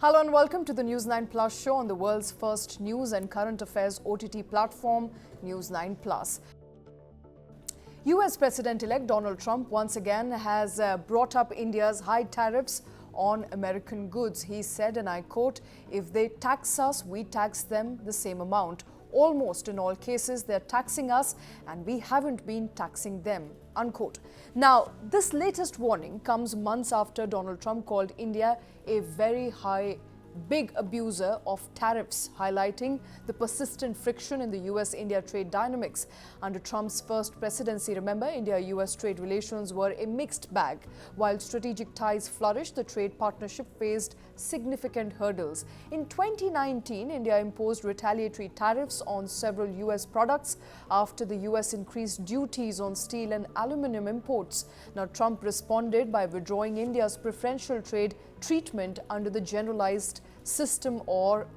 Hello and welcome to the News9 Plus show on the world's first news and current affairs OTT platform, News9 Plus. US President-elect Donald Trump once again has brought up India's high tariffs on American goods. He said, and I quote, "If they tax us, we tax them the same amount. Almost in all cases, they're taxing us and we haven't been taxing them," unquote. Now, this latest warning comes months after Donald Trump called India a very big abuser of tariffs, highlighting the persistent friction in the US-India trade dynamics. Under Trump's first presidency, remember, India-US trade relations were a mixed bag. While strategic ties flourished, the trade partnership faced significant hurdles. In 2019, India imposed retaliatory tariffs on several US products after the US increased duties on steel and aluminum imports. Now, Trump responded by withdrawing India's preferential trade treatment under the Generalized System or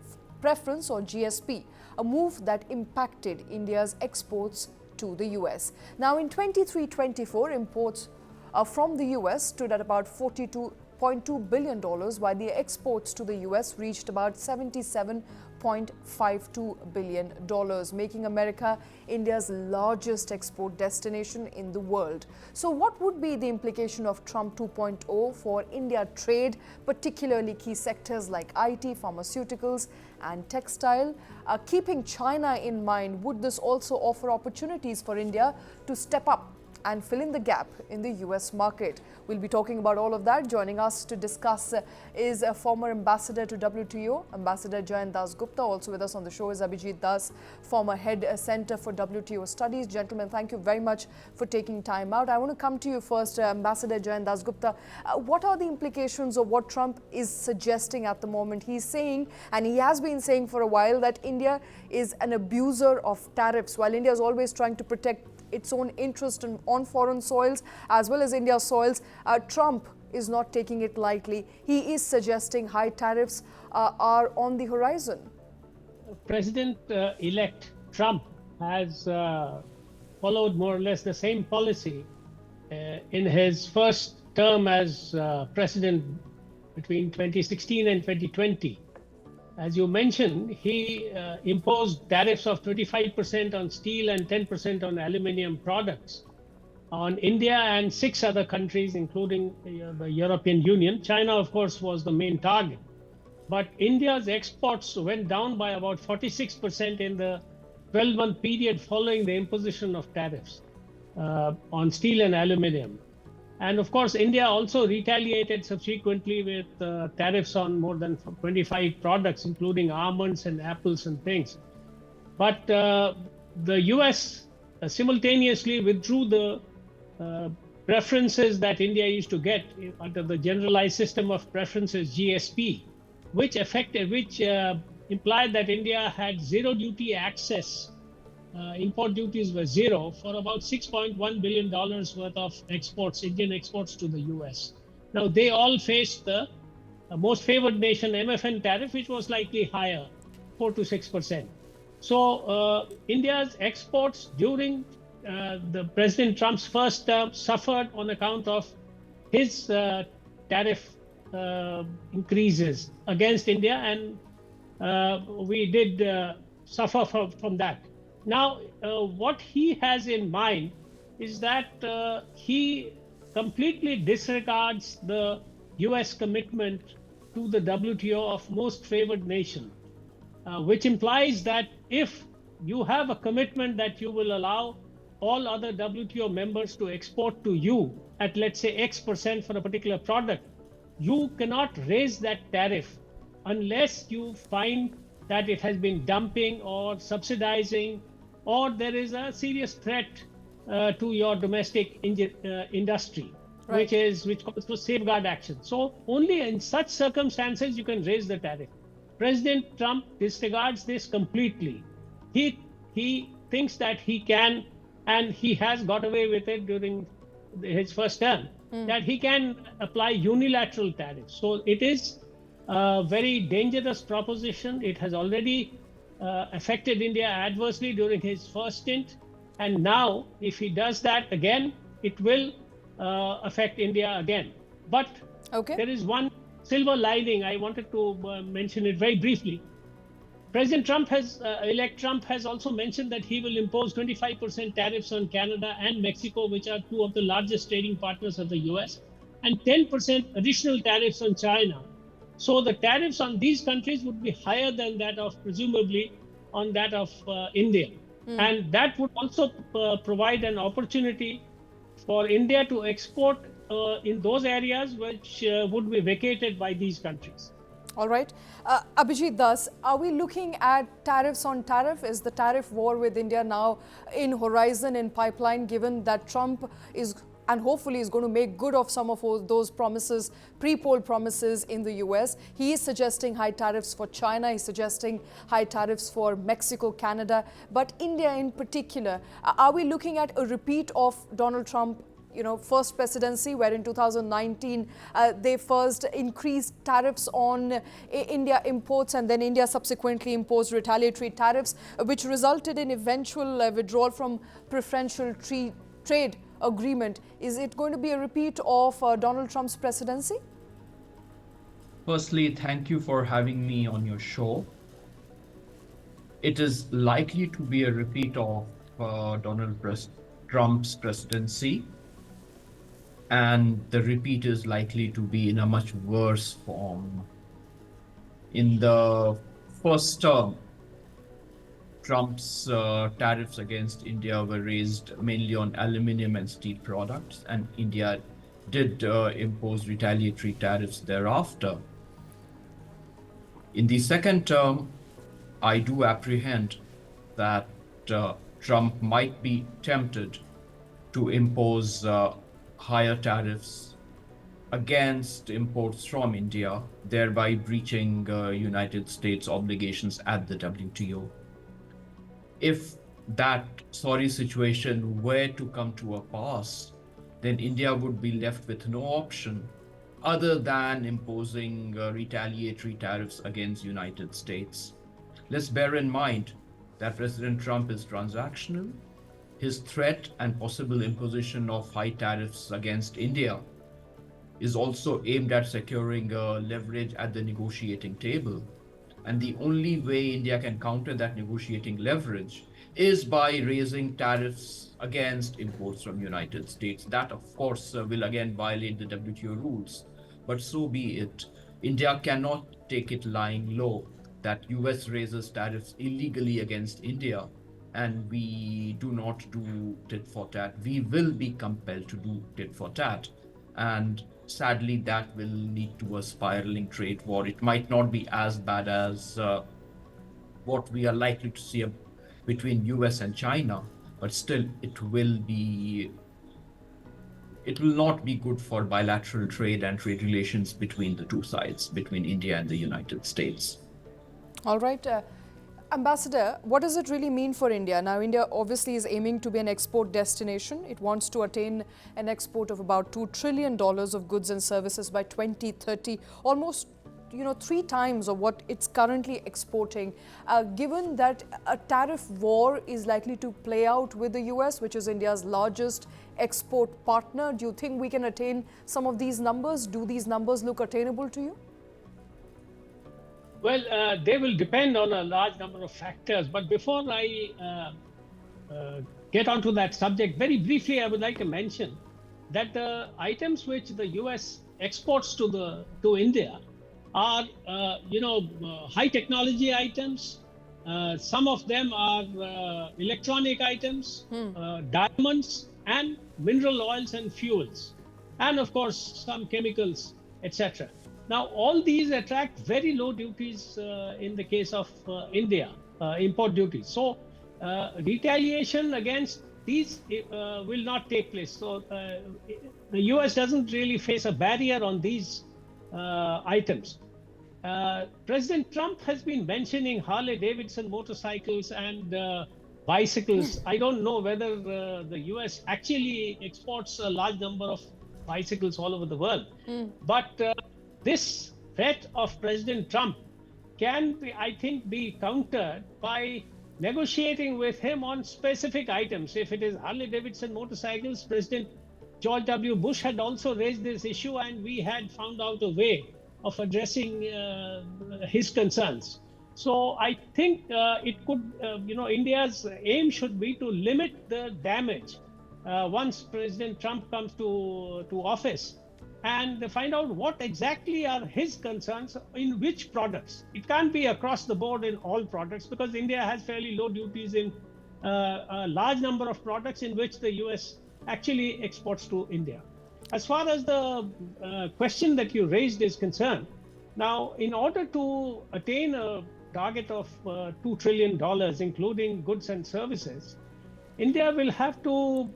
Preference or GSP, a move that impacted India's exports to the US. Now, in 23-24, imports from the US stood at about $42.2 billion, while the exports to the US reached about $77.52 billion, making America India's largest export destination in the world. So what would be the implication of Trump 2.0 for India trade, particularly key sectors like IT, pharmaceuticals and textile? Keeping China in mind, would this also offer opportunities for India to step up and fill in the gap in the US market? We'll be talking about all of that. Joining us to discuss is a former ambassador to WTO, Ambassador Jayant Dasgupta. Also with us on the show is Abhijit Das, former head Center for WTO Studies. Gentlemen, thank you very much for taking time out. I want to come to you first, Ambassador Jayant Dasgupta. What are the implications of what Trump is suggesting at the moment? He's saying, and he has been saying for a while, that India is an abuser of tariffs. While India is always trying to protect its own interest on foreign soils as well as India's soils, Trump is not taking it lightly. He is suggesting high tariffs are on the horizon. President-elect Trump has followed more or less the same policy in his first term as president between 2016 and 2020. As you mentioned, he imposed tariffs of 25% on steel and 10% on aluminum products on India and 6 other countries, including the European Union. China, of course, was the main target. But India's exports went down by about 46% in the 12-month period following the imposition of tariffs on steel and aluminum. And of course, India also retaliated subsequently with tariffs on more than 25 products, including almonds and apples and things. But the US simultaneously withdrew the preferences that India used to get under the Generalized System of Preferences, GSP, which implied that India had zero duty access. Import duties were zero for about $6.1 billion worth of exports, Indian exports to the US. Now, they all faced the most favored nation MFN tariff, which was slightly higher, 4 to 6%. So India's exports during the President Trump's first term suffered on account of his tariff increases against India, and we did suffer from that. Now, what he has in mind is that he completely disregards the US commitment to the WTO of most favored nation, which implies that if you have a commitment that you will allow all other WTO members to export to you at, let's say, X% for a particular product, you cannot raise that tariff unless you find that it has been dumping or subsidizing, or there is a serious threat to your domestic industry, right, which calls for safeguard action. So only in such circumstances you can raise the tariff. President Trump disregards this completely. He thinks that he can, and he has got away with it during his first term, that he can apply unilateral tariffs. So it is a very dangerous proposition. It has already affected India adversely during his first stint, and now if he does that again, it will affect India again. But there is one silver lining, I wanted to mention it very briefly. President elect Trump has also mentioned that he will impose 25% tariffs on Canada and Mexico, which are two of the largest trading partners of the US, and 10% additional tariffs on China. So the tariffs on these countries would be higher than that of, presumably, on that of India. And that would also provide an opportunity for India to export in those areas which would be vacated by these countries. All right. Abhijit, thus, are we looking at tariffs on tariff? Is the tariff war with India now in horizon, in pipeline, given that Trump is and hopefully is going to make good of some of those promises, pre-poll promises in the US. He is suggesting high tariffs for China. He's suggesting high tariffs for Mexico, Canada. But India in particular, are we looking at a repeat of Donald Trump, first presidency, where in 2019 they first increased tariffs on India imports, and then India subsequently imposed retaliatory tariffs, which resulted in eventual withdrawal from preferential trade agreement? Is it going to be a repeat of Donald Trump's presidency? Firstly, thank you for having me on your show. It is likely to be a repeat of Donald Trump's presidency, and the repeat is likely to be in a much worse form. In the first term, Trump's tariffs against India were raised mainly on aluminum and steel products, and India did impose retaliatory tariffs thereafter. In the second term, I do apprehend that Trump might be tempted to impose higher tariffs against imports from India, thereby breaching United States obligations at the WTO. If that sorry situation were to come to a pass, then India would be left with no option other than imposing retaliatory tariffs against United States. Let's bear in mind that President Trump is transactional. His threat and possible imposition of high tariffs against India is also aimed at securing leverage at the negotiating table. And the only way India can counter that negotiating leverage is by raising tariffs against imports from United States. That, of course, will again violate the WTO rules. But so be it. India cannot take it lying low that US raises tariffs illegally against India, and we do not do tit for tat. We will be compelled to do tit for tat. And sadly, that will lead to a spiraling trade war. It might not be as bad as what we are likely to see between US and China, but still it will not be good for bilateral trade and trade relations between the two sides, between India and the United States. All right. Ambassador, what does it really mean for India? Now, India obviously is aiming to be an export destination. It wants to attain an export of about $2 trillion of goods and services by 2030, almost 3 times of what it's currently exporting. Given that a tariff war is likely to play out with the US, which is India's largest export partner, do you think we can attain some of these numbers? Do these numbers look attainable to you? Well, they will depend on a large number of factors. But before I get onto that subject, very briefly, I would like to mention that the items which the US exports to India are, high technology items. Some of them are electronic items, diamonds, and mineral oils and fuels, and of course some chemicals, etc. Now, all these attract very low duties in the case of India, import duties. So, retaliation against these will not take place. So, the US doesn't really face a barrier on these items. President Trump has been mentioning Harley Davidson motorcycles and bicycles. I don't know whether the US actually exports a large number of bicycles all over the world, but this threat of President Trump can, I think, be countered by negotiating with him on specific items. If it is Harley Davidson motorcycles, President George W. Bush had also raised this issue, and we had found out a way of addressing his concerns. So I think it could, India's aim should be to limit the damage once President Trump comes to office, and find out what exactly are his concerns in which products. It can't be across the board in all products, because India has fairly low duties in a large number of products in which the US actually exports to India. As far as the question that you raised is concerned, now, in order to attain a target of $2 trillion, including goods and services, India will have to,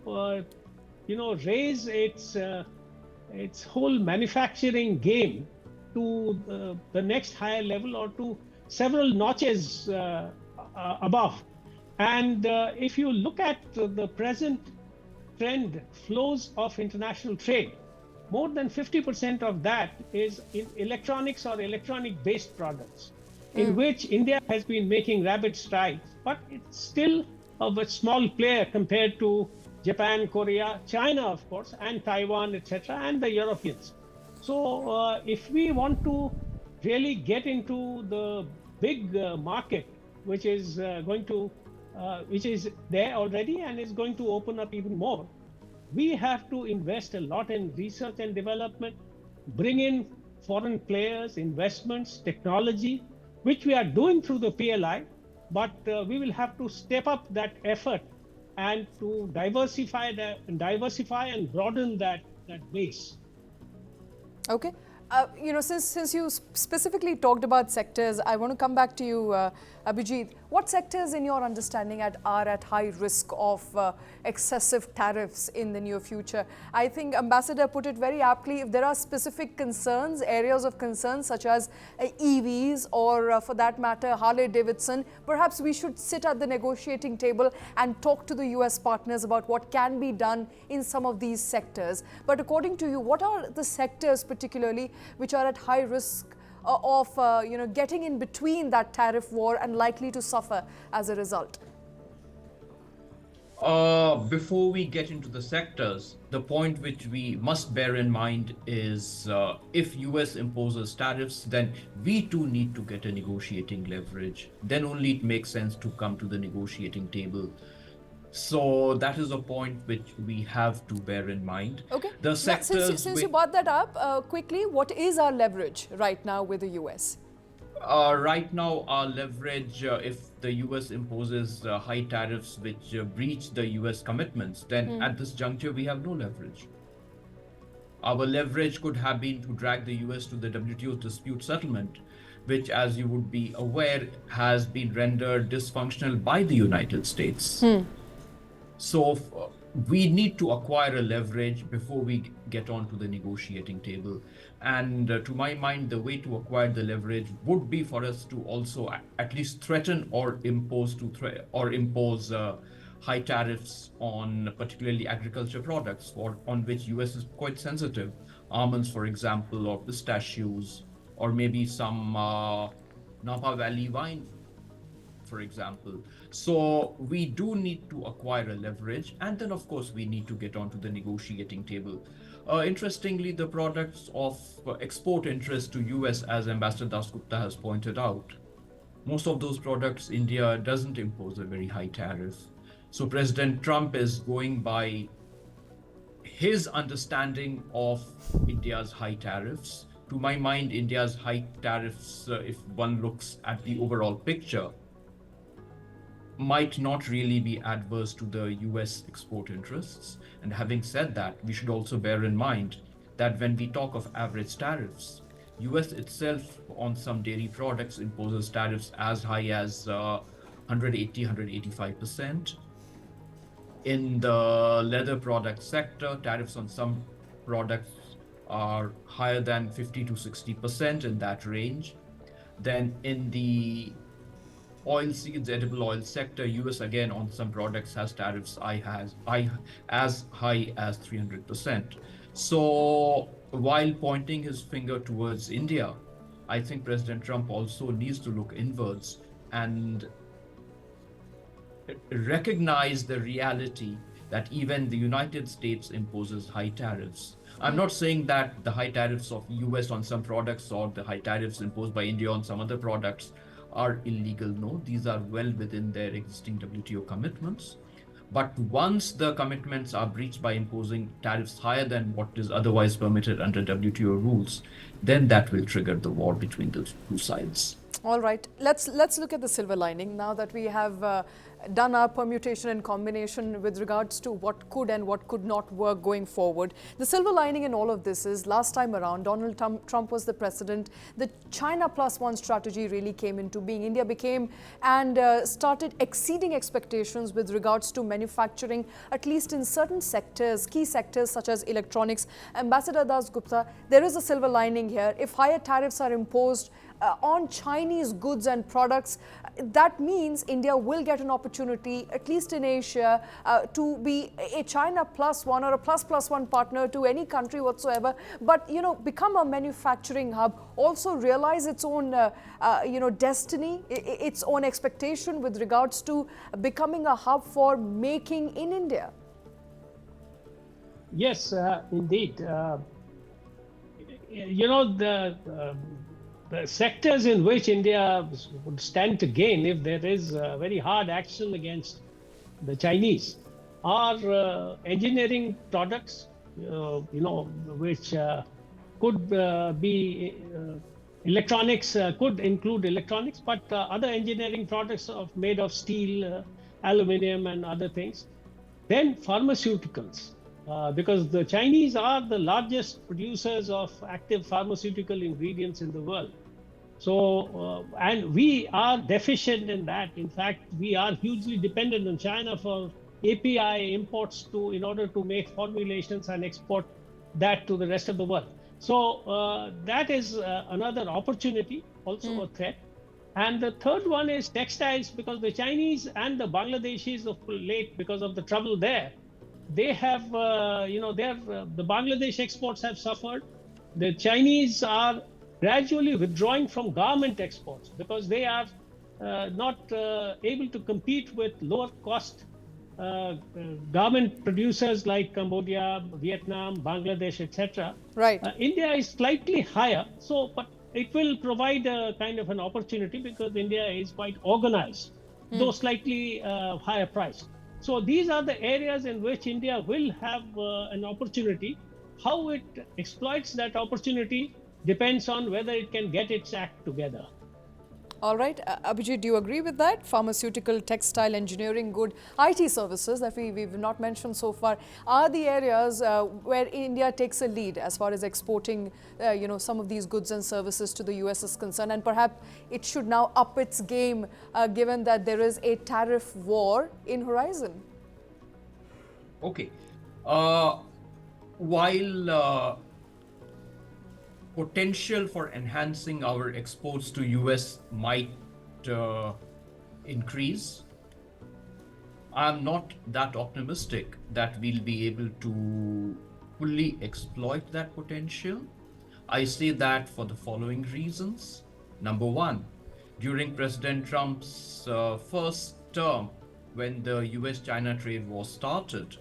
raise its whole manufacturing game to the next higher level, or to several notches above. And if you look at the present trend flows of international trade, more than 50% of that is in electronics or electronic-based products, in which India has been making rapid strides, but it's still of a small player compared to Japan, Korea, China, of course, and Taiwan, etc., and the Europeans. So if we want to really get into the big market, which is which is there already and is going to open up even more, we have to invest a lot in research and development, bring in foreign players, investments, technology, which we are doing through the PLI, but we will have to step up that effort and to diversify and broaden that base. Okay. Since you specifically talked about sectors, I want to come back to you, Abhijit. What sectors, in your understanding, are at high risk of excessive tariffs in the near future? I think Ambassador put it very aptly. If there are specific concerns, areas of concern, such as EVs or, for that matter, Harley-Davidson, perhaps we should sit at the negotiating table and talk to the US partners about what can be done in some of these sectors. But according to you, what are the sectors particularly which are at high risk of getting in between that tariff war and likely to suffer as a result? Before we get into the sectors, the point which we must bear in mind is if US imposes tariffs, then we too need to get a negotiating leverage. Then only it makes sense to come to the negotiating table. So that is a point which we have to bear in mind. Okay. The sectors since you brought that up, quickly, what is our leverage right now with the US? Right now, our leverage, if the US imposes high tariffs which breach the US commitments, then at this juncture, we have no leverage. Our leverage could have been to drag the US to the WTO dispute settlement, which, as you would be aware, has been rendered dysfunctional by the United States. So we need to acquire a leverage before we get onto the negotiating table. And to my mind, the way to acquire the leverage would be for us to also at least threaten or impose high tariffs on particularly agriculture products, on which US is quite sensitive. Almonds, for example, or pistachios, or maybe some Napa Valley wine, for example. So we do need to acquire a leverage, and then of course we need to get onto the negotiating table. Interestingly, the products of export interest to US, as Ambassador Dasgupta has pointed out, most of those products India doesn't impose a very high tariff. So President Trump is going by his understanding of India's high tariffs. To my mind, India's high tariffs, if one looks at the overall picture, might not really be adverse to the US export interests. And having said that, we should also bear in mind that when we talk of average tariffs, US itself on some dairy products imposes tariffs as high as 180, 185%. In the leather product sector, tariffs on some products are higher than 50 to 60%, in that range. Then in the oilseeds, edible oil sector, US again on some products has tariffs as high as 300%. So while pointing his finger towards India, I think President Trump also needs to look inwards and recognize the reality that even the United States imposes high tariffs. I'm not saying that the high tariffs of US on some products or the high tariffs imposed by India on some other products are illegal. No, these are well within their existing WTO commitments. But once the commitments are breached by imposing tariffs higher than what is otherwise permitted under WTO rules, then that will trigger the war between the two sides. All right, let's look at the silver lining now that we have done our permutation and combination with regards to what could and what could not work going forward. The silver lining in all of this is last time around, Donald Trump was the president. The China Plus One strategy really came into being. India became and started exceeding expectations with regards to manufacturing, at least in certain sectors, key sectors such as electronics. Ambassador Dasgupta, there is a silver lining here. If higher tariffs are imposed on Chinese goods and products, that means India will get an opportunity, at least in Asia, to be a China Plus One or a plus one partner to any country whatsoever, but become a manufacturing hub, also realize its own destiny, its own expectation with regards to becoming a hub for making in India. Yes, indeed. The sectors in which India would stand to gain if there is very hard action against the Chinese are engineering products, which could be electronics, could include electronics, but other engineering products made of steel, aluminum, and other things. Then pharmaceuticals. Because the Chinese are the largest producers of active pharmaceutical ingredients in the world. So, and we are deficient in that. In fact, we are hugely dependent on China for API imports in order to make formulations and export that to the rest of the world. So that is another opportunity, also a threat. And the third one is textiles, because the Chinese and the Bangladeshis of late, because of the trouble there, they have, the Bangladesh exports have suffered. The Chinese are gradually withdrawing from garment exports because they are not able to compete with lower cost garment producers like Cambodia, Vietnam, Bangladesh, etc. Right. India is slightly higher, but it will provide a kind of an opportunity because India is quite organized, though slightly higher priced. So these are the areas in which India will have an opportunity. How it exploits that opportunity depends on whether it can get its act together. All right. Abhijit, do you agree with that? Pharmaceutical, textile, engineering, good, IT services that we've not mentioned so far are the areas where India takes a lead as far as exporting, some of these goods and services to the US is concerned. And perhaps it should now up its game given that there is a tariff war in horizon. Okay. While potential for enhancing our exports to US might increase, I'm not that optimistic that we'll be able to fully exploit that potential. I say that for the following reasons. Number one, during President Trump's first term, when the US-China trade war started,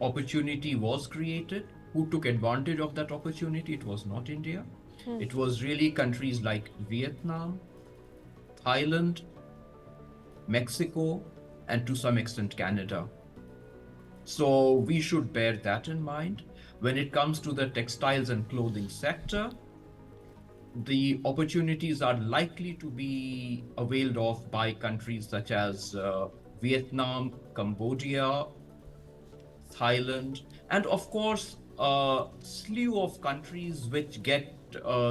opportunity was created. Who took advantage of that opportunity? It was not India. It was really countries like Vietnam, Thailand, Mexico, and to some extent Canada. So we should bear that in mind. When it comes to the textiles and clothing sector, the opportunities are likely to be availed of by countries such as Vietnam, Cambodia, Thailand, and of course a slew of countries which get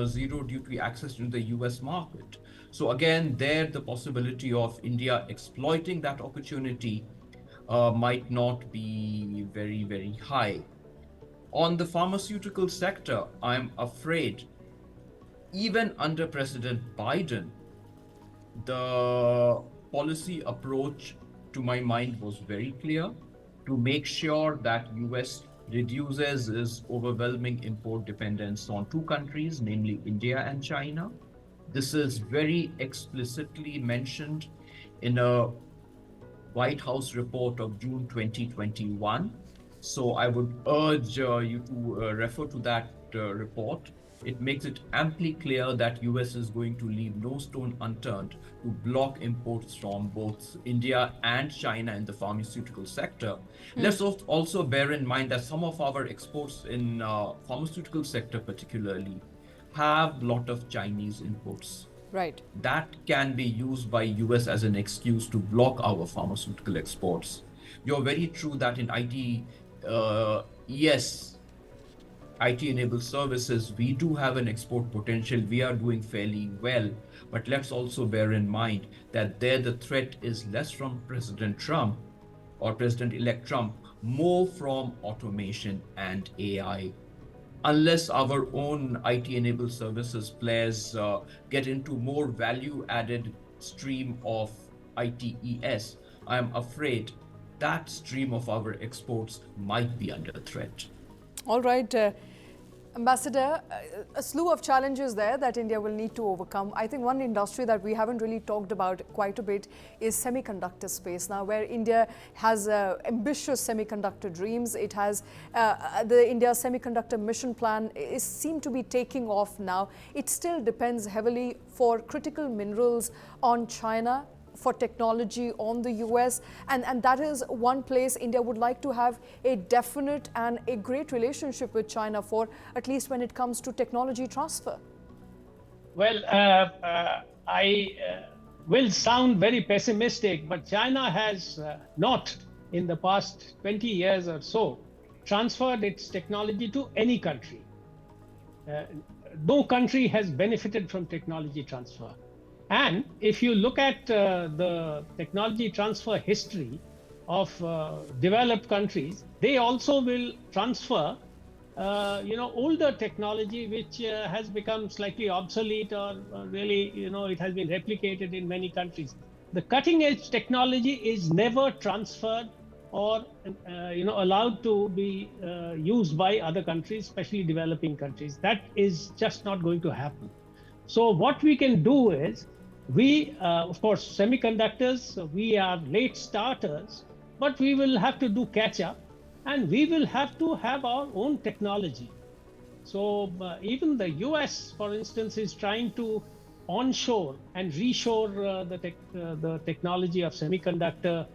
zero duty access to the US market. So again, there the possibility of India exploiting that opportunity might not be very, very high. On the pharmaceutical sector, I'm afraid even under President Biden, the policy approach to my mind was very clear to make sure that US reduces its overwhelming import dependence on two countries, namely India and China. This is very explicitly mentioned in a White House report of June 2021. So I would urge you to refer to that report. It makes it amply clear that US is going to leave no stone unturned to block imports from both India and China in the pharmaceutical sector. Let's also bear in mind that some of our exports in pharmaceutical sector particularly have a lot of Chinese imports. Right. That can be used by US as an excuse to block our pharmaceutical exports. You're very true that in IT, yes, IT-enabled services, we do have an export potential. We are doing fairly well. But let's also bear in mind that there the threat is less from President Trump or President-elect Trump, more from automation and AI. Unless our own IT-enabled services players get into more value-added stream of ITES, I'm afraid that stream of our exports might be under threat. All right. Ambassador, a slew of challenges there that India will need to overcome. I think one industry that we haven't really talked about quite a bit is semiconductor space now, where India has ambitious semiconductor dreams. It has the India Semiconductor Mission Plan is seem to be taking off now. It still depends heavily for critical minerals on China, for technology on the US, and that is one place India would like to have a definite and a great relationship with China for, at least when it comes to technology transfer. Well, I will sound very pessimistic, but China has not, in the past 20 years or so, transferred its technology to any country. No country has benefited from technology transfer. And if you look at the technology transfer history of developed countries, they also will transfer, older technology which has become slightly obsolete or really, it has been replicated in many countries. The cutting edge technology is never transferred or, allowed to be used by other countries, especially developing countries. That is just not going to happen. So what we can do is, we, of course, semiconductors, we are late starters, but we will have to do catch up, and we will have to have our own technology. So even the US, for instance, is trying to onshore and reshore the technology of semiconductor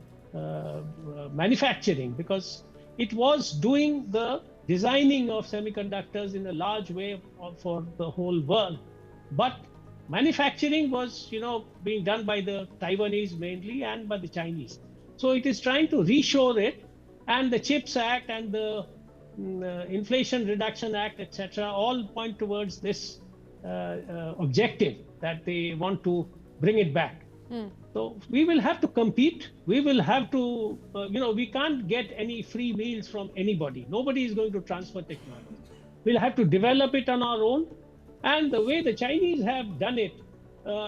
manufacturing, because it was doing the designing of semiconductors in a large way for the whole world. But manufacturing was, being done by the Taiwanese mainly and by the Chinese. So it is trying to reshore it, and the CHIPS Act and the Inflation Reduction Act, etc., all point towards this objective that they want to bring it back. So we will have to compete. We will have to, we can't get any free meals from anybody. Nobody is going to transfer technology. We'll have to develop it on our own. And the way the Chinese have done it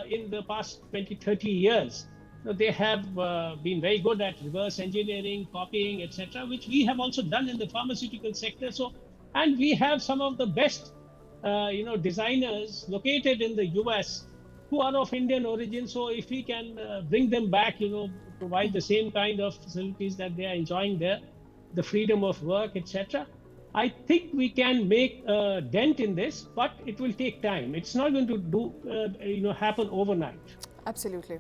in the past 20, 30 years, they have been very good at reverse engineering, copying, etc., which we have also done in the pharmaceutical sector. So, and we have some of the best, designers located in the US who are of Indian origin. So if we can bring them back, provide the same kind of facilities that they are enjoying there, the freedom of work, etc., I think we can make a dent in this, but it will take time. It's not going to happen overnight. Absolutely.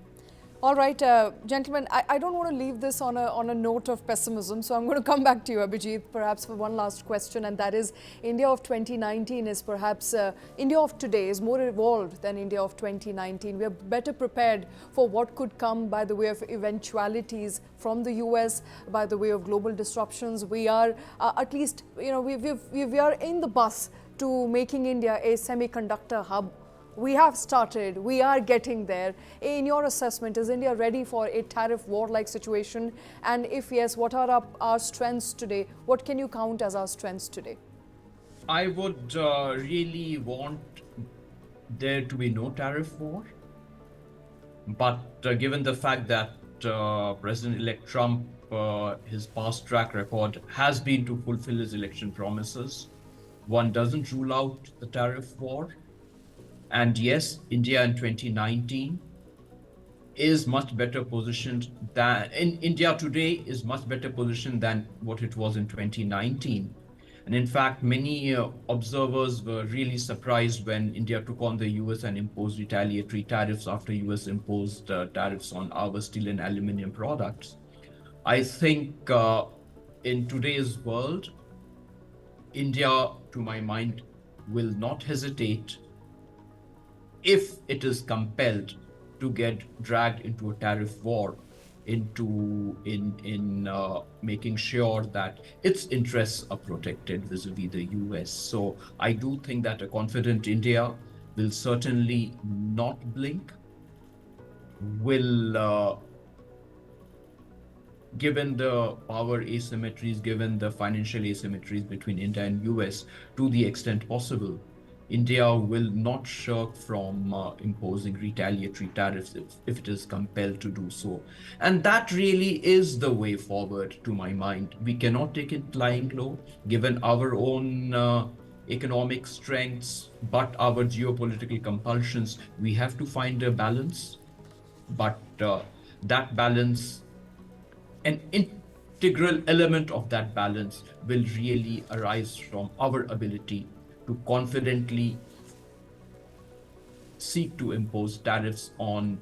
All right, gentlemen, I don't want to leave this on a note of pessimism, so I'm going to come back to you, Abhijit, perhaps for one last question, and that is, India of 2019 is perhaps, India of today is more evolved than India of 2019. We are better prepared for what could come by the way of eventualities from the US, by the way of global disruptions. We are, at least, we are in the bus to making India a semiconductor hub. We have started, we are getting there. In your assessment, is India ready for a tariff war-like situation? And if yes, what are our strengths today? What can you count as our strengths today? I would really want there to be no tariff war. But given the fact that President-elect Trump, his past track record has been to fulfill his election promises, one doesn't rule out the tariff war. And yes, India in 2019 is much better positioned than in India today is much better positioned than what it was in 2019. And in fact, many observers were really surprised when India took on the US and imposed retaliatory tariffs after US imposed tariffs on our steel and aluminum products. I think in today's world, India, to my mind, will not hesitate if it is compelled to get dragged into a tariff war, in making sure that its interests are protected vis-a-vis the US. So I do think that a confident India will certainly not blink, will given the power asymmetries, given the financial asymmetries between India and US, to the extent possible, India will not shirk from imposing retaliatory tariffs if it is compelled to do so. And that really is the way forward, to my mind. We cannot take it lying low, given our own economic strengths, but our geopolitical compulsions. We have to find a balance, but that balance, an integral element of that balance, will really arise from our ability to confidently seek to impose tariffs on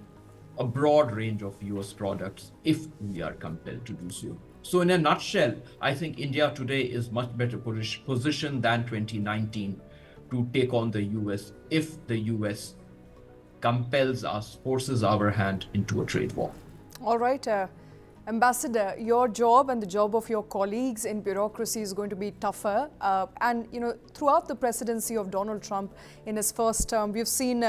a broad range of US products if we are compelled to do so. So in a nutshell, I think India today is much better positioned than 2019 to take on the US if the US compels us, forces our hand into a trade war. All right. Ambassador, your job and the job of your colleagues in bureaucracy is going to be tougher. And, throughout the presidency of Donald Trump in his first term, we've seen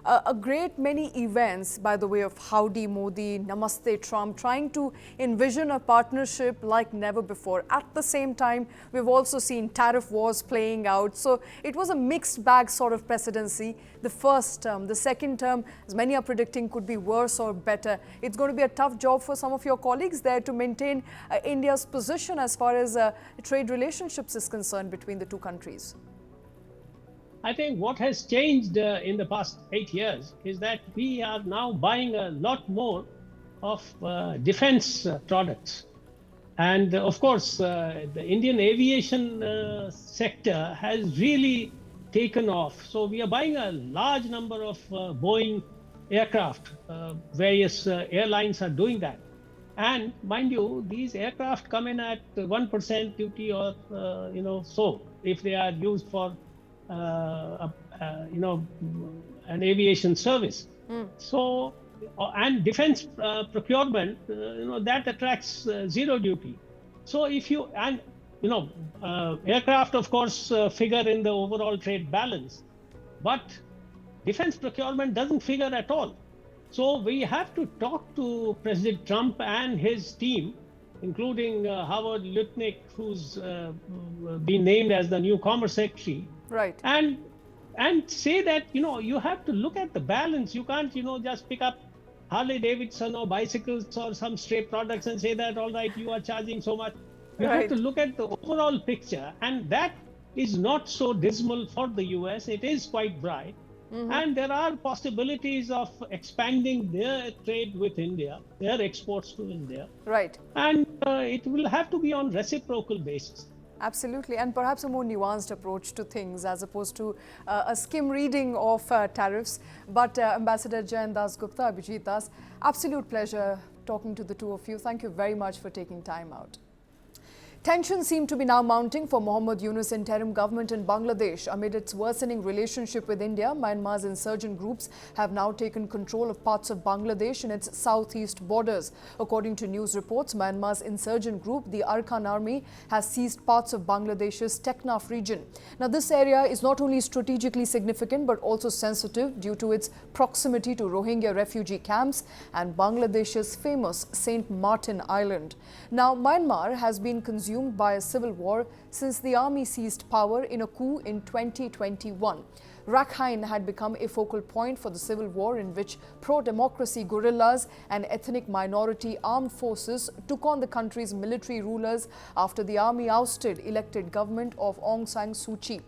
a great many events by the way of Howdy Modi, Namaste Trump, trying to envision a partnership like never before. At the same time, we've also seen tariff wars playing out. So it was a mixed bag sort of presidency. The first term, the second term, as many are predicting, could be worse or better. It's going to be a tough job for some of your colleagues there to maintain India's position as far as trade relationships is concerned between the two countries. I think what has changed in the past 8 years is that we are now buying a lot more of defense products. And of course, the Indian aviation sector has really taken off. So we are buying a large number of Boeing aircraft. Various airlines are doing that. And mind you, these aircraft come in at 1% duty or, so if they are used for an aviation service. So, and defense procurement, that attracts zero duty. So if you, and aircraft of course figure in the overall trade balance, but defense procurement doesn't figure at all. So we have to talk to President Trump and his team, including Howard Lutnick, who's been named as the new Commerce Secretary. Right. And say that, you have to look at the balance. You can't, just pick up Harley Davidson or bicycles or some stray products and say that, all right, you are charging so much. You have to look at the overall picture. And that is not so dismal for the US. It is quite bright. And there are possibilities of expanding their trade with India, their exports to India. Right. And it will have to be on reciprocal basis. Absolutely, and perhaps a more nuanced approach to things as opposed to a skim reading of tariffs. But Ambassador Jayant Dasgupta, Abhijit Das, absolute pleasure talking to the two of you. Thank you very much for taking time out. Tensions seem to be now mounting for Mohammad Yunus' interim government in Bangladesh. Amid its worsening relationship with India, Myanmar's insurgent groups have now taken control of parts of Bangladesh in its southeast borders. According to news reports, Myanmar's insurgent group, the Arkan Army, has seized parts of Bangladesh's Teknaf region. Now, this area is not only strategically significant but also sensitive due to its proximity to Rohingya refugee camps and Bangladesh's famous St. Martin Island. Now, Myanmar has been consumed consumed by a civil war since the army seized power in a coup in 2021. Rakhine had become a focal point for the civil war in which pro-democracy guerrillas and ethnic minority armed forces took on the country's military rulers after the army ousted elected government of Aung San Suu Kyi.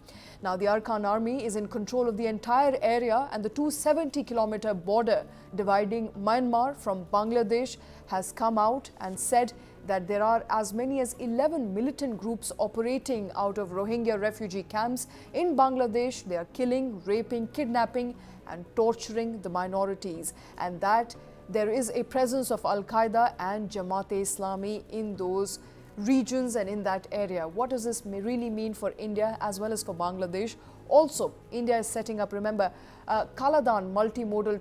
Now, the Arakan army is in control of the entire area, and the 270-kilometer border dividing Myanmar from Bangladesh has come out and said that there are as many as 11 militant groups operating out of Rohingya refugee camps in Bangladesh. They are killing, raping, kidnapping and torturing the minorities, and that there is a presence of Al-Qaeda and Jamaat-e-Islami in those regions and in that area. What does this really mean for India as well as for Bangladesh? Also, India is setting up, remember, Kaladan multimodal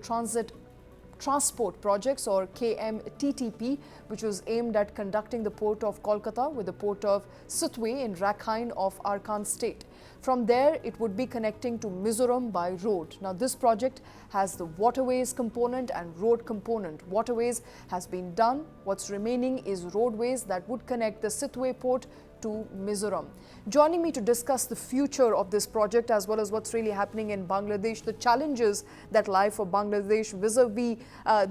transport projects, or KMTTP, which was aimed at conducting the port of Kolkata with the port of Sutwe in Rakhine of Arakan state. From there, it would be connecting to Mizoram by road. Now, this project has the waterways component and road component. Waterways has been done. What's remaining is roadways that would connect the Sitwe port to Mizoram. Joining me to discuss the future of this project as well as what's really happening in Bangladesh, the challenges that lie for Bangladesh vis-a-vis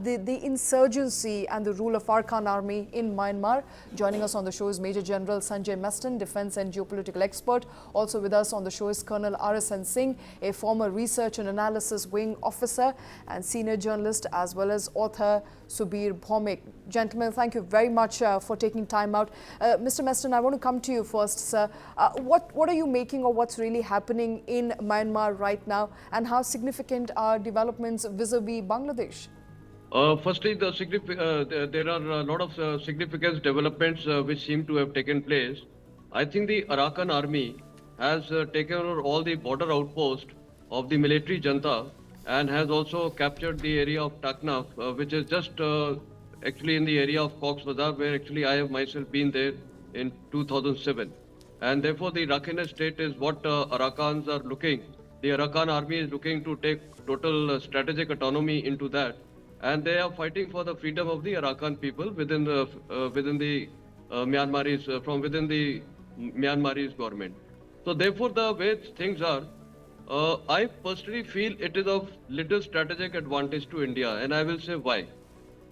the insurgency and the rule of Arakan army in Myanmar. Joining us on the show is Major General Sanjay Meston, defense and geopolitical expert. Also with us on the show is Colonel R.S.N. Singh, a former research and analysis wing officer and senior journalist, as well as author Subir Bhomik. Gentlemen, thank you very much for taking time out. Mr. Meston, I want to come to you first, sir. What are you making of what's really happening in Myanmar right now, and how significant are developments vis-a-vis Bangladesh? Firstly, there are a lot of significant developments which seem to have taken place. I think the Arakan army has taken over all the border outposts of the military junta and has also captured the area of Taknaf, which is just actually in the area of Cox's Bazar, where actually I have myself been there in 2007. And therefore, the Rakhine state is what Arakans are looking. The Arakan army is looking to take total strategic autonomy into that, and they are fighting for the freedom of the Arakan people within the Myanmaris, from within the Myanmarese government. So therefore, the way things are, I personally feel it is of little strategic advantage to India, and I will say why.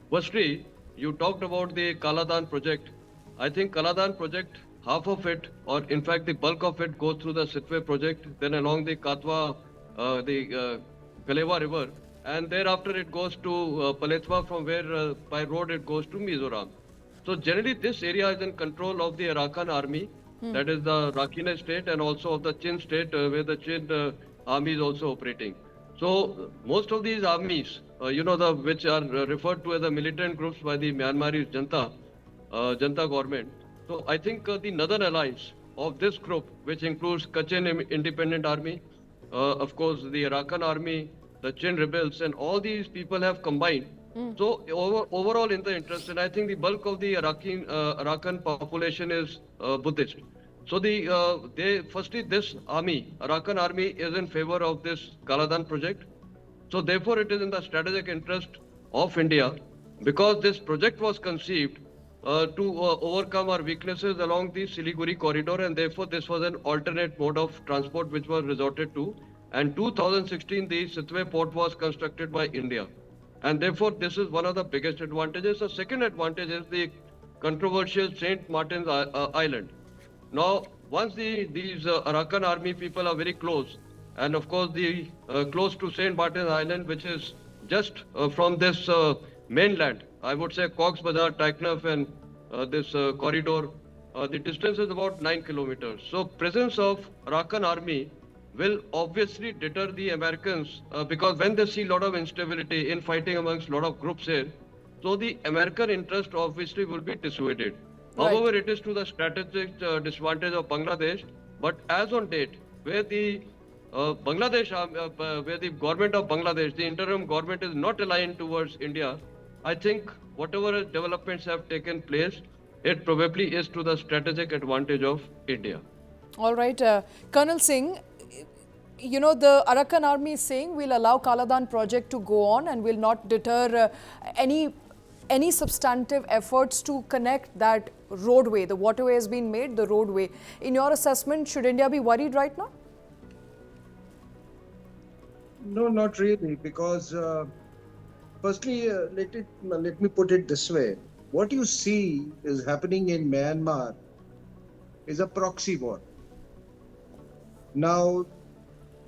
Firstly, you talked about the Kaladan project. I think Kaladan project, half of it, or in fact the bulk of it, goes through the Sitwe project, then along the Katwa, the Kalewa river, and thereafter it goes to Paletwa, from where by road it goes to Mizoram. So generally this area is in control of the Arakan army, that is the Rakhine state, and also of the Chin state, where the Chin army is also operating. So most of these armies, which are referred to as the militant groups by the Myanmarese junta government. So I think the Northern Alliance of this group, which includes Kachin Independent Army, of course the Arakan army, the Chin rebels, and all these people have combined. So overall in the interest, and I think the bulk of the Arakan population is Buddhist. So firstly this army, Arakan army, is in favor of this Kaladan project. So therefore it is in the strategic interest of India, because this project was conceived to overcome our weaknesses along the Siliguri corridor, and therefore this was an alternate mode of transport which was resorted to. And 2016, the Sitwe port was constructed by India, and therefore this is one of the biggest advantages. The second advantage is the controversial Saint Martin's Island. Now, once these Arakan army people are very close, and of course close to Saint Martin's Island, which is just from this mainland, I would say Cox's Bazar, Taknaf, and this corridor, the distance is about 9 kilometers. So presence of Arakan army will obviously deter the Americans, because when they see a lot of instability in fighting amongst a lot of groups here, so the American interest obviously will be dissuaded. Right. However, it is to the strategic disadvantage of Bangladesh. But as on date, where the where the government of Bangladesh, the interim government, is not aligned towards India, I think whatever developments have taken place, it probably is to the strategic advantage of India. All right, Colonel Singh, the Arakan army is saying we'll allow Kaladan project to go on and will not deter any any substantive efforts to connect that roadway? The waterway has been made, the roadway. In your assessment, should India be worried right now? No, not really, because firstly, let me put it this way. What you see is happening in Myanmar is a proxy war. Now,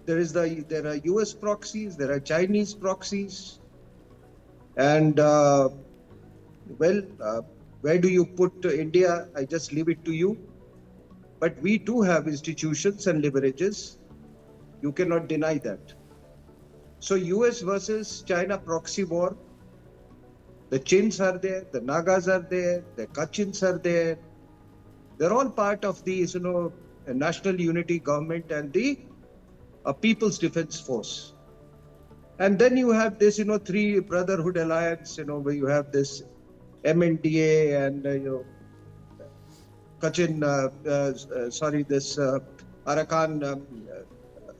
there are US proxies, there are Chinese proxies, and where do you put India? I just leave it to you. But we do have institutions and leverages. You cannot deny that. So US versus China proxy war, the Chins are there, the Nagas are there, the Kachins are there. They're all part of the national unity government and the People's Defense Force. And then you have this, three brotherhood alliance, where you have this MNDA and, Kachin, this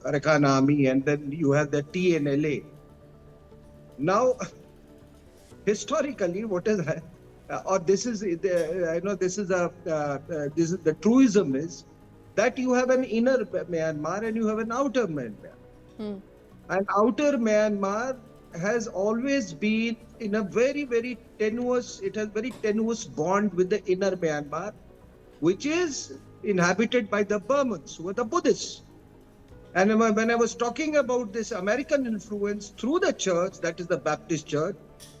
Arakan army, and then you have the TNLA. Now, historically, what is the truism is that you have an inner Myanmar and you have an outer Myanmar. And outer Myanmar has always been in a very, very tenuous bond with the inner Myanmar, which is inhabited by the Burmans, who are the Buddhists. And when I was talking about this American influence through the church, that is the Baptist church,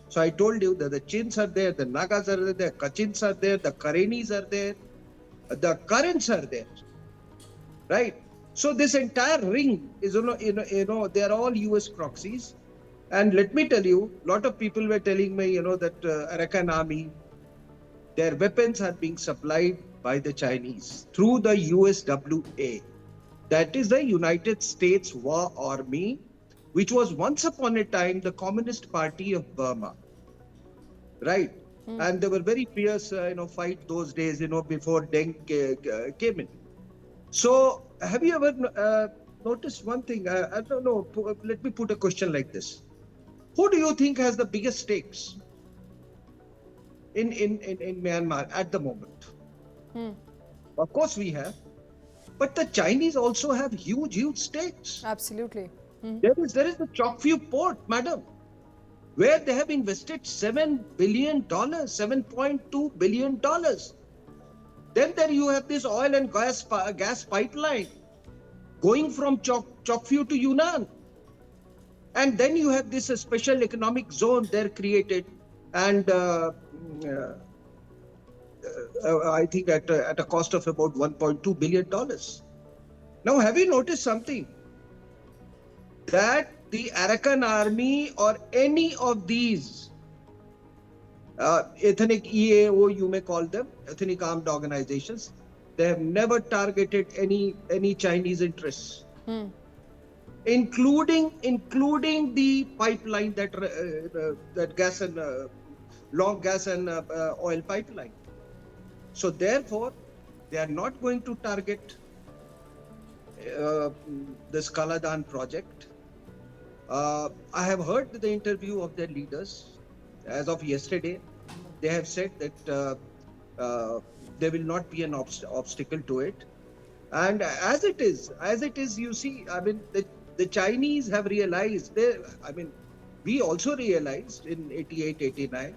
so I told you that the Chins are there, the Nagas are there, the Kachins are there, the Karenis are there, the Karens are there, right? So this entire ring is, they are all US proxies. And let me tell you, a lot of people were telling me, that Arakan army, their weapons are being supplied by the Chinese through the USWA. That is the United States War Army, which was once upon a time the Communist Party of Burma, right? And there were very fierce, fight those days, before Deng came in. So have you ever noticed one thing? I don't know. Let me put a question like this: who do you think has the biggest stakes in Myanmar at the moment? Of course, we have. But the Chinese also have huge stakes. Absolutely. There is the Chokview port, madam, where they have invested $7 billion, $7.2 billion. Then there you have this oil and gas pipeline going from Chokview to Yunnan. And then you have this special economic zone there created. And I think at a cost of about $1.2 billion. Now, have you noticed something? That the Arakan army or any of these ethnic EAO, you may call them, ethnic armed organizations, they have never targeted any Chinese interests, including the pipeline that gas and long gas and oil pipeline. So therefore, they are not going to target this Kaladan project. I have heard the interview of their leaders as of yesterday. They have said that there will not be an obstacle to it. And as it is, you see, I mean, the Chinese have realized, we also realized in 88, 89,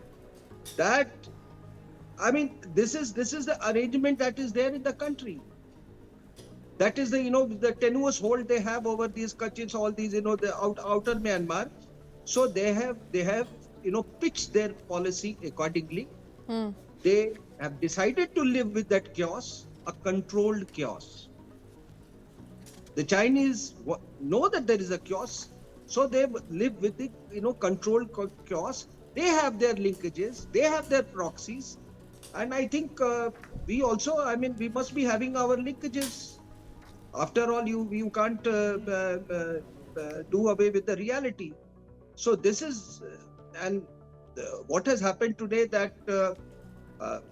that, I mean, this is the arrangement that is there in the country. That is the tenuous hold they have over these Kachins, all these, the outer Myanmar. So they have pitched their policy accordingly. They have decided to live with that chaos, a controlled chaos. The Chinese know that there is a chaos, so they live with the controlled chaos. They have their linkages, they have their proxies, and I think we also, we must be having our linkages. After all, you can't do away with the reality. So this is, and what has happened today that,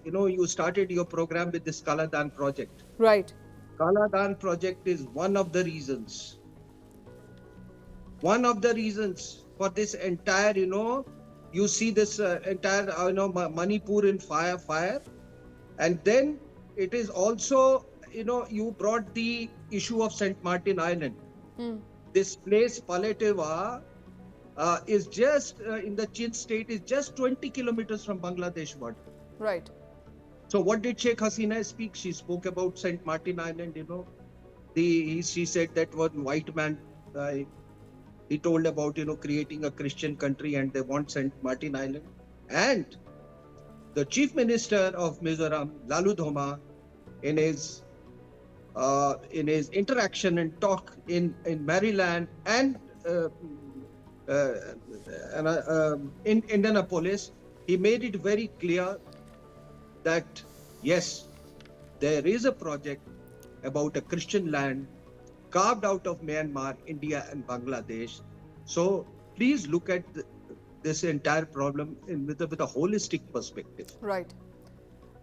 you started your program with this Kaladan project. Right. Kaladan project is one of the reasons for this entire, you see this entire Manipur in fire, and then it is also you brought the issue of St. Martin Island. This place Paleteva is just in the Chin state, is just 20 kilometers from Bangladesh border. Right. So what did Sheikh Hasina speak? She spoke about St. Martin Island. She said that one white man. He told about creating a Christian country, and they want St. Martin Island. And the Chief Minister of Mizoram, Lalu Dhoma, in his interaction and talk in Maryland and in Indianapolis, he made it very clear that yes, there is a project about a Christian land carved out of Myanmar, India, and Bangladesh. So please look at this entire problem with a holistic perspective. Right.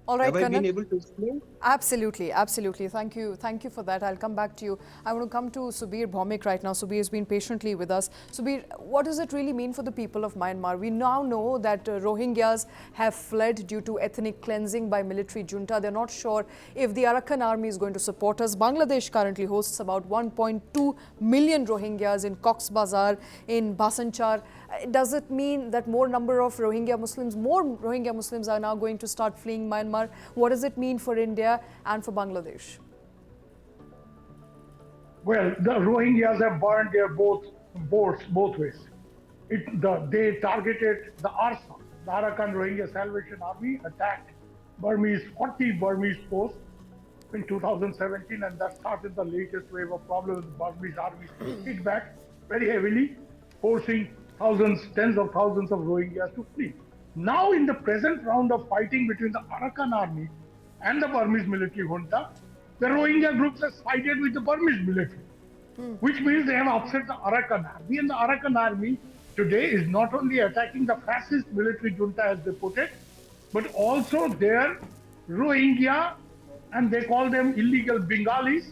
All right, Have I been Kanan? able to explain? Absolutely, absolutely. Thank you for that. I'll come back to you. I want to come to Subir Bhaumik right now. Subir has been patiently with us. Subir, what does it really mean for the people of Myanmar? We now know that Rohingyas have fled due to ethnic cleansing by military junta. They're not sure if the Arakan army is going to support us. Bangladesh currently hosts about 1.2 million Rohingyas in Cox's Bazar, in Bhasanchar. Does it mean that more Rohingya Muslims are now going to start fleeing Myanmar? What does it mean for India and for Bangladesh? Well, the Rohingyas have burned their boats both ways. They targeted the ARSA, the Arakan Rohingya Salvation Army, attacked 40 Burmese posts in 2017, and that started the latest wave of problems. The Burmese army hit back very heavily, forcing tens of thousands of Rohingyas to flee. Now, in the present round of fighting between the Arakan army and the Burmese military junta, the Rohingya groups have sided with the Burmese military, which means they have upset the Arakan army. And the Arakan army today is not only attacking the fascist military junta, as they put it, but also their Rohingya, and they call them illegal Bengali.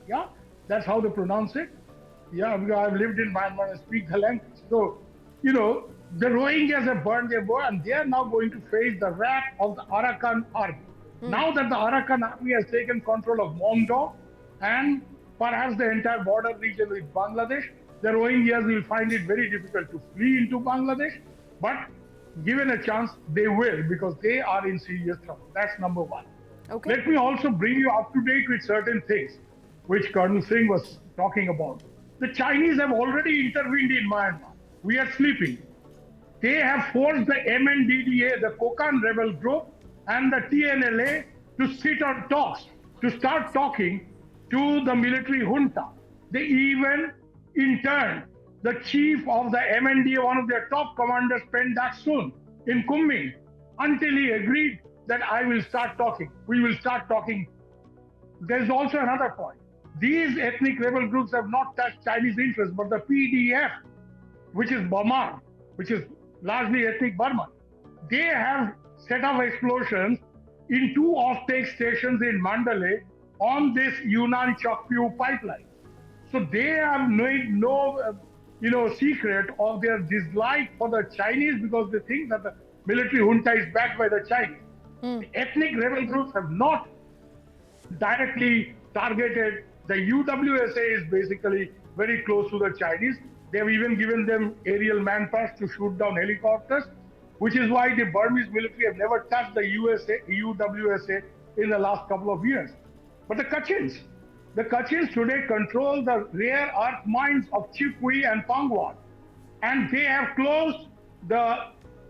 Yeah, that's how they pronounce it. Yeah, because I've lived in Myanmar and speak the language. So, the Rohingyas have burned their boat, and they are now going to face the wrath of the Arakan army. Now that the Arakan army has taken control of Mongdo and perhaps the entire border region with Bangladesh, the Rohingyas will find it very difficult to flee into Bangladesh. But given a chance, they will, because they are in serious trouble. That's number one. Okay. Let me also bring you up to date with certain things which Colonel Singh was talking about. The Chinese have already intervened in Myanmar. We are sleeping. They have forced the MNDDA, the Kokand rebel group, and the TNLA to sit on talks, to start talking to the military junta. They even interned the chief of the MNDA, one of their top commanders, Pen Dak-sun, in Kunming, until he agreed that I will start talking. We will start talking. There's also another point. These ethnic rebel groups have not touched Chinese interests, but the PDF, which is Burma, which is largely ethnic Burma, they have set off explosions in two off-take stations in Mandalay on this Yunnan-Chakpyu pipeline. So they have made no secret of their dislike for the Chinese, because they think that the military junta is backed by the Chinese. The ethnic rebel groups have not directly targeted. The UWSA is basically very close to the Chinese. They have even given them aerial manpads to shoot down helicopters, which is why the Burmese military have never touched the UWSA in the last couple of years. But the Kachins today control the rare earth mines of Chipui and Pangwat. And they have closed the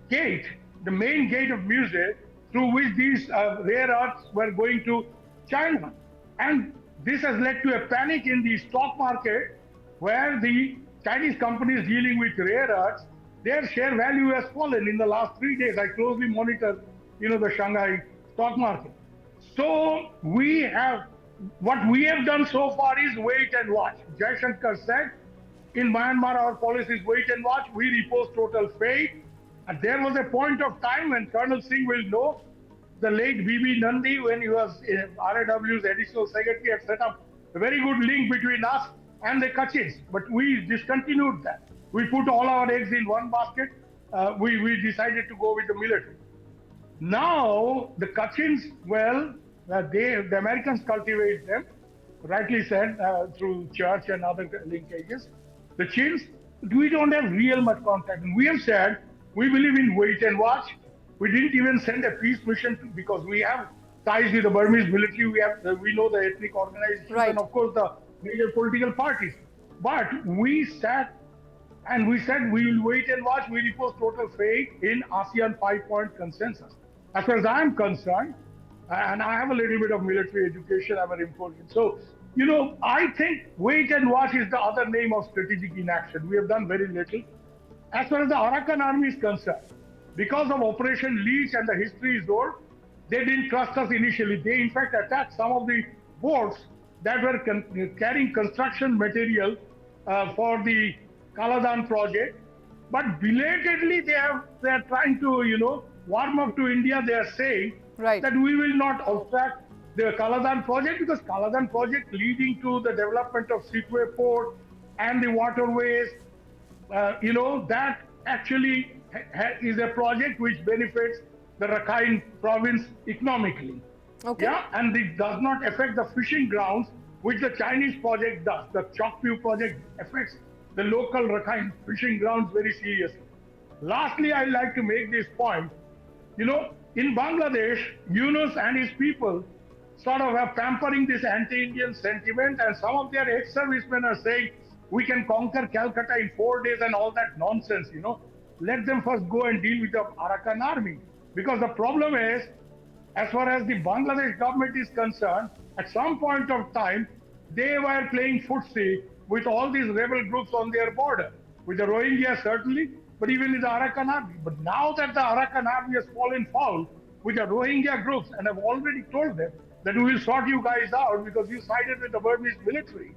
gate, the main gate of Muse, through which these rare earths were going to China. And this has led to a panic in the stock market, where the Chinese companies dealing with rare earths, their share value has fallen in the last 3 days. I closely monitor, the Shanghai stock market. So what we have done so far is wait and watch. Jaishankar said, in Myanmar, our policy is wait and watch. We repose total faith. And there was a point of time when Colonel Singh will know, the late B.B. Nandi, when he was RAW's additional secretary, had set up a very good link between us and the Kachins. But we discontinued that. We put all our eggs in one basket. we decided to go with the military. Now the Kachins, well, the Americans cultivate them, rightly said, through church and other linkages. The Chins, we don't have real much contact. And we have said we believe in wait and watch. We didn't even send a peace mission because we have ties with the Burmese military. We know the ethnic organizations Right. and of course the major political parties. But we sat and we said we will wait and watch. We repose total faith in ASEAN 5-point consensus. As far as I'm concerned, and I have a little bit of military education, I'm an importer. So, I think wait and watch is the other name of strategic inaction. We have done very little. As far as the Arakan army is concerned, because of Operation Leech and the history is old, they didn't trust us initially. They, in fact, attacked some of the boats that were carrying construction material for the Kaladan project. But belatedly, they are trying to, warm up to India. They are saying Right. that we will not obstruct the Kaladan project because Kaladan project leading to the development of Seatway Port and the waterways, that actually is a project which benefits the Rakhine province economically. Okay. Yeah, and it does not affect the fishing grounds, which the Chinese project does. The Chokpyu project affects the local Rakhine fishing grounds very seriously. Lastly, I'd like to make this point. In Bangladesh, Yunus and his people sort of are pampering this anti-Indian sentiment, and some of their ex-servicemen are saying we can conquer Calcutta in 4 days and all that nonsense. Let them first go and deal with the Arakan army, because the problem is, as far as the Bangladesh government is concerned, at some point of time, they were playing footsie with all these rebel groups on their border, with the Rohingya certainly, but even with the Arakan army. But now that the Arakan army has fallen foul with the Rohingya groups, and I've already told them that we will sort you guys out because you sided with the Burmese military.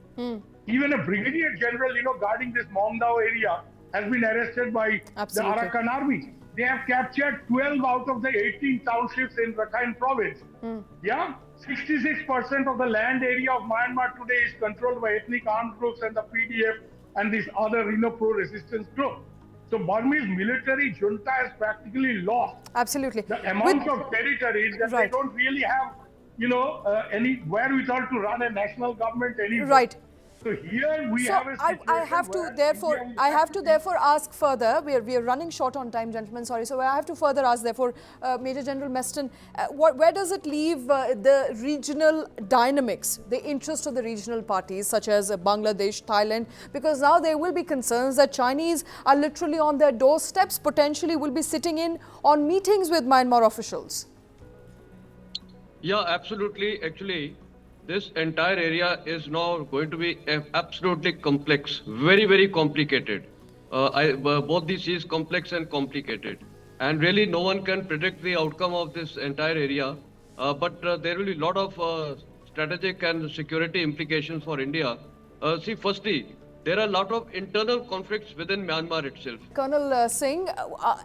Even a brigadier general, guarding this Momdao area has been arrested by Absolutely. the Arakan army. They have captured 12 out of the 18 townships in Rakhine province. Yeah, 66% of the land area of Myanmar today is controlled by ethnic armed groups and the PDF and this other, pro-resistance group. So Burmese military junta has practically lost Absolutely. the amount of territories that Right. they don't really have, any wherewithal to run a national government anymore. Right. So here we So have a situation I have to where therefore India is I have to actually- therefore ask further. We are running short on time, gentlemen. Sorry. So I have to further ask. Therefore, Major General Meston, where does it leave the regional dynamics, the interest of the regional parties such as Bangladesh, Thailand? Because now there will be concerns that Chinese are literally on their doorsteps, potentially will be sitting in on meetings with Myanmar officials. Yeah, absolutely. Actually, this entire area is now going to be absolutely complex, very, very complicated. Both these is complex and complicated. And really, no one can predict the outcome of this entire area. But there will be a lot of strategic and security implications for India. See, firstly, there are a lot of internal conflicts within Myanmar itself. Colonel Singh,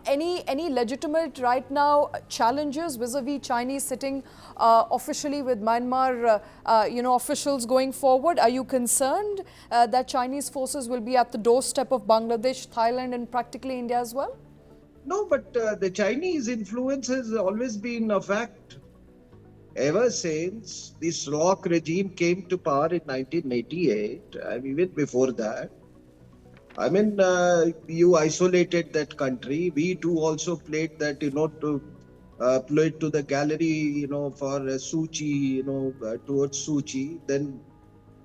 any legitimate right now challenges vis-a-vis Chinese sitting officially with Myanmar, officials going forward? Are you concerned that Chinese forces will be at the doorstep of Bangladesh, Thailand, and practically India as well? No, but the Chinese influence has always been a fact. Ever since the Slock regime came to power in 1988, and even before that, you isolated that country. We too also played that, played to the gallery, for Suu Kyi, towards Suu Kyi. Then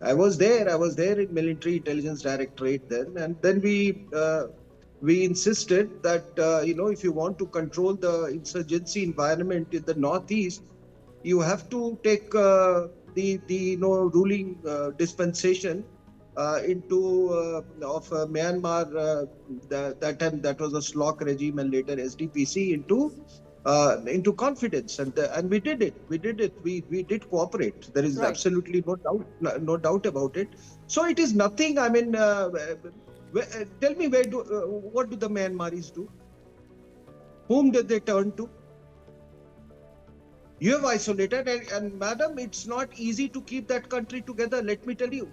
I was there in Military Intelligence Directorate then, and then we insisted that, if you want to control the insurgency environment in the Northeast, you have to take the ruling dispensation into of Myanmar. That time that was a Slock regime and later SDPC into confidence, and we did it. We did cooperate. There is Right. absolutely no doubt about it. So it is nothing. Tell me, what do the Myanmaris do? Whom did they turn to? You have isolated, and madam, it's not easy to keep that country together, let me tell you.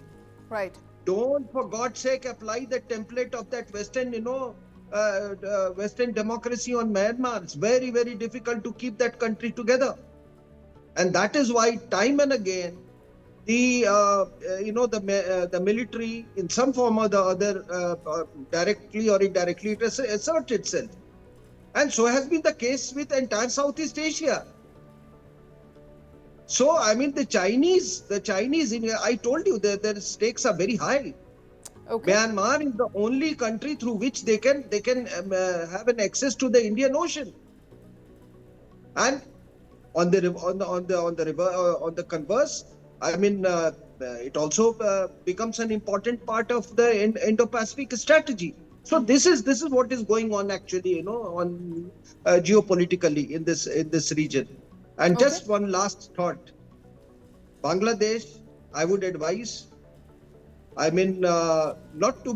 Right. Don't, for God's sake, apply the template of that Western, Western democracy on Myanmar. It's very, very difficult to keep that country together. And that is why time and again, the military in some form or the other, directly or indirectly, it asserts itself. And so has been the case with entire Southeast Asia. So, I mean, the Chinese, I told you that their stakes are very high. Okay. Myanmar is the only country through which they can have an access to the Indian Ocean. And on the converse, I mean, it also becomes an important part of the Indo-Pacific strategy. So this is what is going on actually, on geopolitically in this region. And Okay. just one last thought. Bangladesh, I would advise, I mean, not to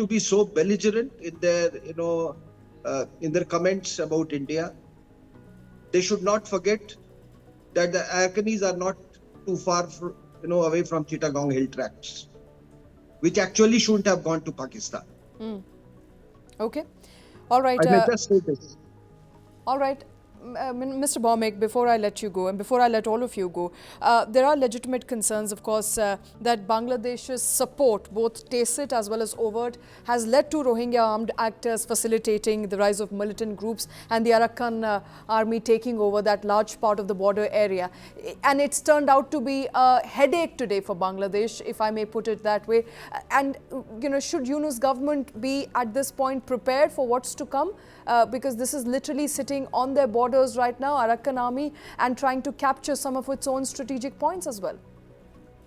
be so belligerent in their comments about India. They should not forget that the Arakanese are not too far away from Chittagong Hill Tracts, which actually shouldn't have gone to Pakistan. Okay. All right. I may just say this. All right. Mr. Bhawmik, before I let you go and before I let all of you go, there are legitimate concerns, of course, that Bangladesh's support, both tacit as well as overt, has led to Rohingya armed actors facilitating the rise of militant groups and the Arakan army taking over that large part of the border area. And it's turned out to be a headache today for Bangladesh, if I may put it that way. And, should UNO's government be at this point prepared for what's to come? Because this is literally sitting on their borders right now, Arakan army, and trying to capture some of its own strategic points as well.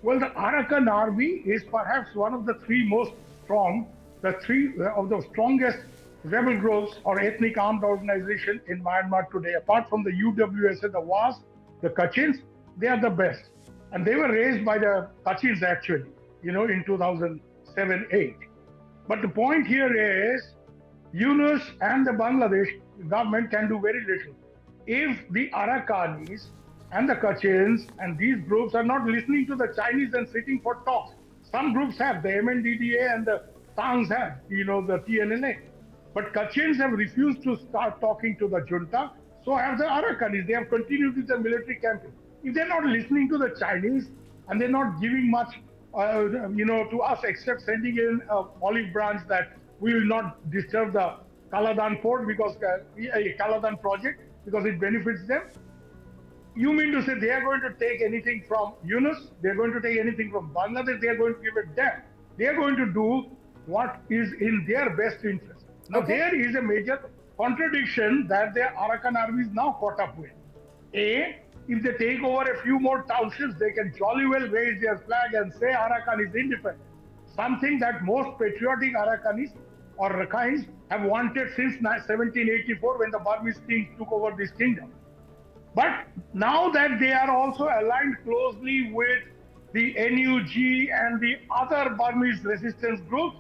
Well, the Arakan army is perhaps one of the three most strong, the three of the strongest rebel groups or ethnic armed organization in Myanmar today. Apart from the UWSA, the WAS, the Kachins, they are the best. And they were raised by the Kachins actually, in 2007-8. But the point here is, Yunus and the Bangladesh government can do very little. If the Arakanis and the Kachins and these groups are not listening to the Chinese and sitting for talks. Some groups have, the MNDDA and the Tangs have, the TNLA. But Kachins have refused to start talking to the junta. So have the Arakanis. They have continued with the military campaign. If they're not listening to the Chinese and they're not giving much, to us except sending in olive branch that we will not disturb the Kaladan port because Kaladan project, because it benefits them. You mean to say they are going to take anything from Yunus? They are going to take anything from Bangladesh? They are going to give it them. They are going to do what is in their best interest. Now there is a major contradiction that the Arakan army is now caught up with. If they take over a few more townships, they can jolly well raise their flag and say Arakan is independent. Something that most patriotic Arakanis or Rakhines have wanted since 1784 when the Burmese king took over this kingdom. But now that they are also aligned closely with the NUG and the other Burmese resistance groups,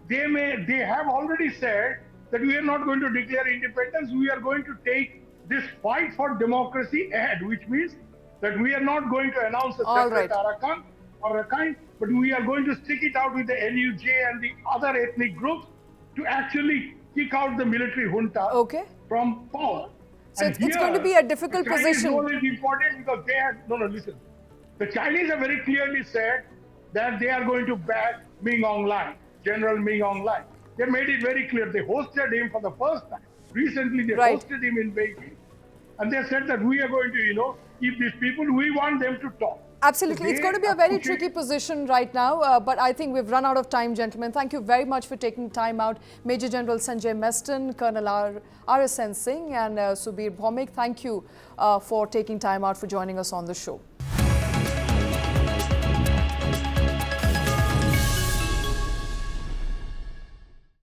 they have already said that we are not going to declare independence, we are going to take this fight for democracy ahead, which means that we are not going to announce a separate Arakan or Rakhine, but we are going to stick it out with the NUJ and the other ethnic groups to actually kick out the military junta from power. So it's going to be a difficult position. The Chinese role is important because they have, listen. The Chinese have very clearly said that they are going to back Min Aung Hlaing, General Min Aung Hlaing. They made it very clear. They hosted him for the first time. Recently, they hosted him in Beijing. And they said that we are going to, keep these people, we want them to talk. Absolutely. It's going to be a very tricky position right now, but I think we've run out of time, gentlemen. Thank you very much for taking time out. Major General Sanjay Meston, Colonel R.S.N. Singh and Subir Bhawmik, thank you for taking time out for joining us on the show.